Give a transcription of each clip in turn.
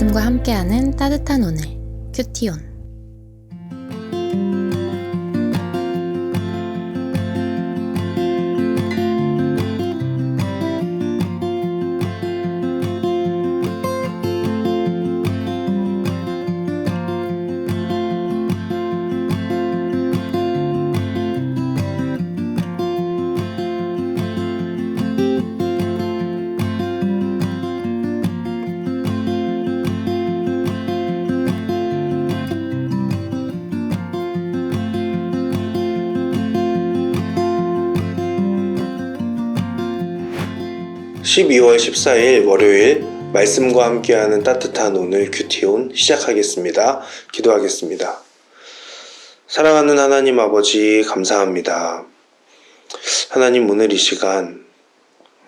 말씀과 함께하는 따뜻한 오늘 큐티온. (12월 14일) 월요일 말씀과 함께하는 따뜻한 오늘 큐티온 시작하겠습니다. 기도하겠습니다. 사랑하는 하나님 아버지, 감사합니다. 하나님, 오늘 이 시간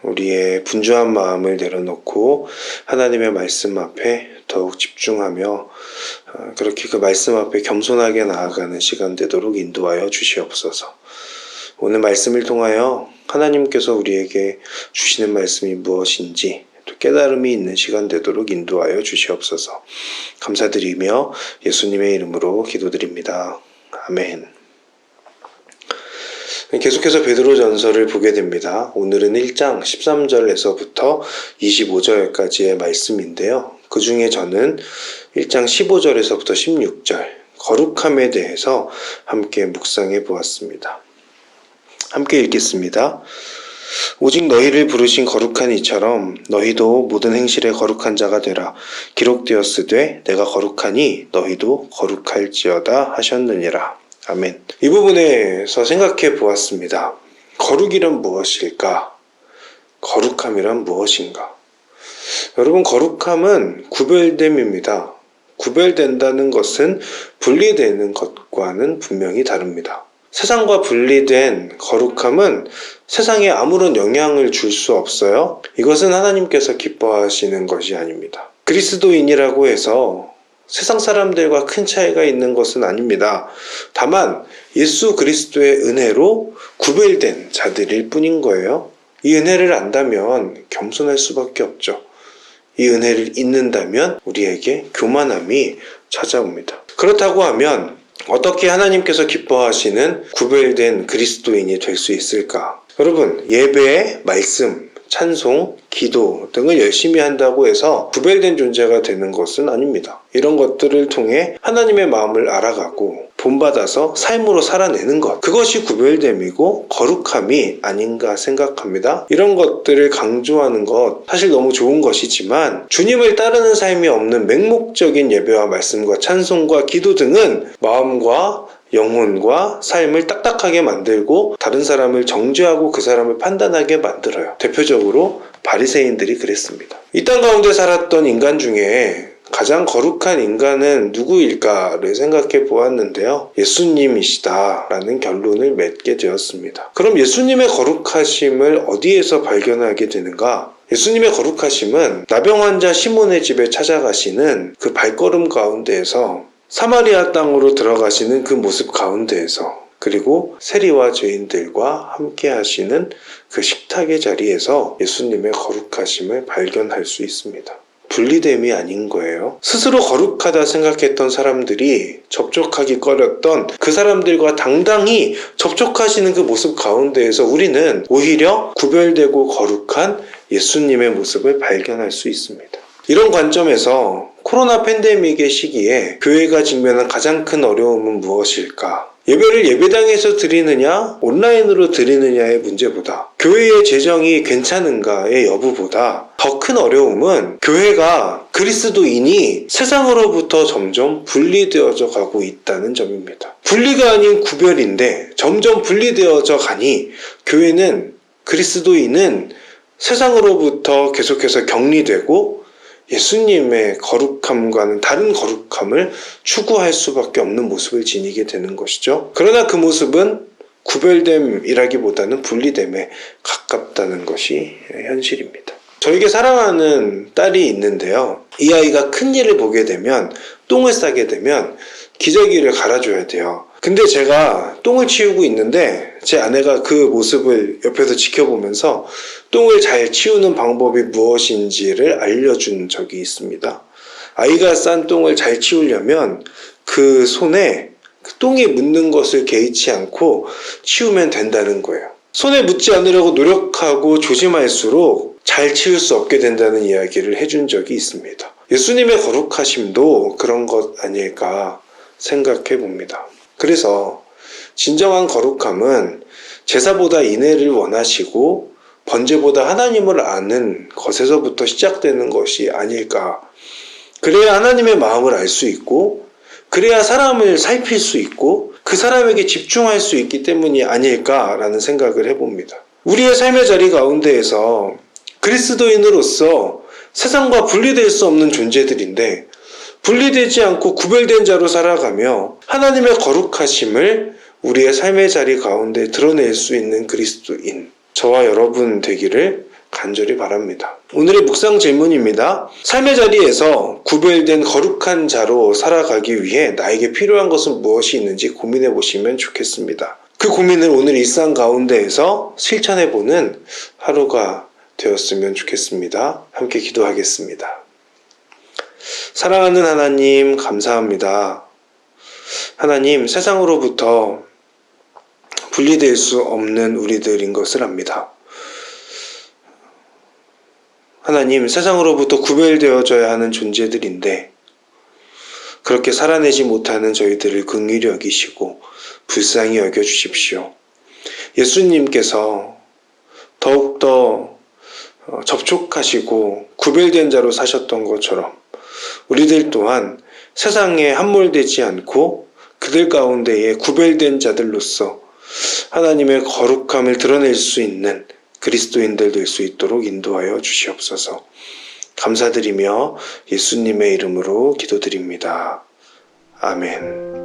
우리의 분주한 마음을 내려놓고 하나님의 말씀 앞에 더욱 집중하며 그렇게 그 말씀 앞에 겸손하게 나아가는 시간 되도록 인도하여 주시옵소서. 오늘 말씀을 통하여 하나님께서 우리에게 주시는 말씀이 무엇인지 또 깨달음이 있는 시간 되도록 인도하여 주시옵소서. 감사드리며 예수님의 이름으로 기도드립니다. 아멘. 계속해서 베드로전서를 보게 됩니다. 오늘은 1장 13절에서부터 25절까지의 말씀인데요. 그 중에 저는 1장 15절에서부터 16절 거룩함에 대해서 함께 묵상해 보았습니다. 함께 읽겠습니다. 오직 너희를 부르신 거룩한 이처럼 너희도 모든 행실에 거룩한 자가 되라. 기록되었으되 내가 거룩하니 너희도 거룩할지어다 하셨느니라. 아멘. 이 부분에서 생각해 보았습니다. 거룩이란 무엇일까? 거룩함이란 무엇인가? 여러분, 거룩함은 구별됨입니다. 구별된다는 것은 분리되는 것과는 분명히 다릅니다. 세상과 분리된 거룩함은 세상에 아무런 영향을 줄 수 없어요. 이것은 하나님께서 기뻐하시는 것이 아닙니다. 그리스도인이라고 해서 세상 사람들과 큰 차이가 있는 것은 아닙니다. 다만 예수 그리스도의 은혜로 구별된 자들일 뿐인 거예요. 이 은혜를 안다면 겸손할 수밖에 없죠. 이 은혜를 잊는다면 우리에게 교만함이 찾아옵니다. 그렇다고 하면 어떻게 하나님께서 기뻐하시는 구별된 그리스도인이 될 수 있을까? 여러분, 예배, 말씀, 찬송, 기도 등을 열심히 한다고 해서 구별된 존재가 되는 것은 아닙니다. 이런 것들을 통해 하나님의 마음을 알아가고 본받아서 삶으로 살아내는 것, 그것이 구별됨이고 거룩함이 아닌가 생각합니다. 이런 것들을 강조하는 것 사실 너무 좋은 것이지만 주님을 따르는 삶이 없는 맹목적인 예배와 말씀과 찬송과 기도 등은 마음과 영혼과 삶을 딱딱하게 만들고 다른 사람을 정죄하고 그 사람을 판단하게 만들어요. 대표적으로 바리새인들이 그랬습니다. 이 땅 가운데 살았던 인간 중에 가장 거룩한 인간은 누구일까를 생각해 보았는데요. 예수님이시다라는 결론을 맺게 되었습니다. 그럼 예수님의 거룩하심을 어디에서 발견하게 되는가? 예수님의 거룩하심은 나병 환자 시몬의 집에 찾아가시는 그 발걸음 가운데에서, 사마리아 땅으로 들어가시는 그 모습 가운데에서, 그리고 세리와 죄인들과 함께 하시는 그 식탁의 자리에서 예수님의 거룩하심을 발견할 수 있습니다. 분리됨이 아닌 거예요. 스스로 거룩하다 생각했던 사람들이 접촉하기 꺼렸던 그 사람들과 당당히 접촉하시는 그 모습 가운데에서 우리는 오히려 구별되고 거룩한 예수님의 모습을 발견할 수 있습니다. 이런 관점에서 코로나 팬데믹의 시기에 교회가 직면한 가장 큰 어려움은 무엇일까? 예배를 예배당에서 드리느냐 온라인으로 드리느냐의 문제보다, 교회의 재정이 괜찮은가의 여부보다 더 큰 어려움은 교회가, 그리스도인이 세상으로부터 점점 분리되어져 가고 있다는 점입니다. 분리가 아닌 구별인데 점점 분리되어져 가니 교회는, 그리스도인은 세상으로부터 계속해서 격리되고 예수님의 거룩함과는 다른 거룩함을 추구할 수밖에 없는 모습을 지니게 되는 것이죠. 그러나 그 모습은 구별됨이라기보다는 분리됨에 가깝다는 것이 현실입니다. 저에게 사랑하는 딸이 있는데요. 이 아이가 큰일을 보게 되면, 똥을 싸게 되면 기저귀를 갈아줘야 돼요. 근데 제가 똥을 치우고 있는데 제 아내가 그 모습을 옆에서 지켜보면서 똥을 잘 치우는 방법이 무엇인지를 알려준 적이 있습니다. 아이가 싼 똥을 잘 치우려면 그 손에 그 똥이 묻는 것을 개의치 않고 치우면 된다는 거예요. 손에 묻지 않으려고 노력하고 조심할수록 잘 치울 수 없게 된다는 이야기를 해준 적이 있습니다. 예수님의 거룩하심도 그런 것 아닐까 생각해 봅니다. 그래서 진정한 거룩함은 제사보다 인애를 원하시고 번제보다 하나님을 아는 것에서부터 시작되는 것이 아닐까. 그래야 하나님의 마음을 알 수 있고, 그래야 사람을 살필 수 있고, 그 사람에게 집중할 수 있기 때문이 아닐까라는 생각을 해봅니다. 우리의 삶의 자리 가운데에서 그리스도인으로서 세상과 분리될 수 없는 존재들인데, 분리되지 않고 구별된 자로 살아가며 하나님의 거룩하심을 우리의 삶의 자리 가운데 드러낼 수 있는 그리스도인, 저와 여러분 되기를 간절히 바랍니다. 오늘의 묵상 질문입니다. 삶의 자리에서 구별된 거룩한 자로 살아가기 위해 나에게 필요한 것은 무엇이 있는지 고민해 보시면 좋겠습니다. 그 고민을 오늘 일상 가운데에서 실천해보는 하루가 되었으면 좋겠습니다. 함께 기도하겠습니다. 사랑하는 하나님, 감사합니다. 하나님, 세상으로부터 분리될 수 없는 우리들인 것을 압니다. 하나님, 세상으로부터 구별되어져야 하는 존재들인데 그렇게 살아내지 못하는 저희들을 긍휼히 여기시고 불쌍히 여겨주십시오. 예수님께서 더욱더 접촉하시고 구별된 자로 사셨던 것처럼 우리들 또한 세상에 함몰되지 않고 그들 가운데에 구별된 자들로서 하나님의 거룩함을 드러낼 수 있는 그리스도인들 될 수 있도록 인도하여 주시옵소서. 감사드리며 예수님의 이름으로 기도드립니다. 아멘.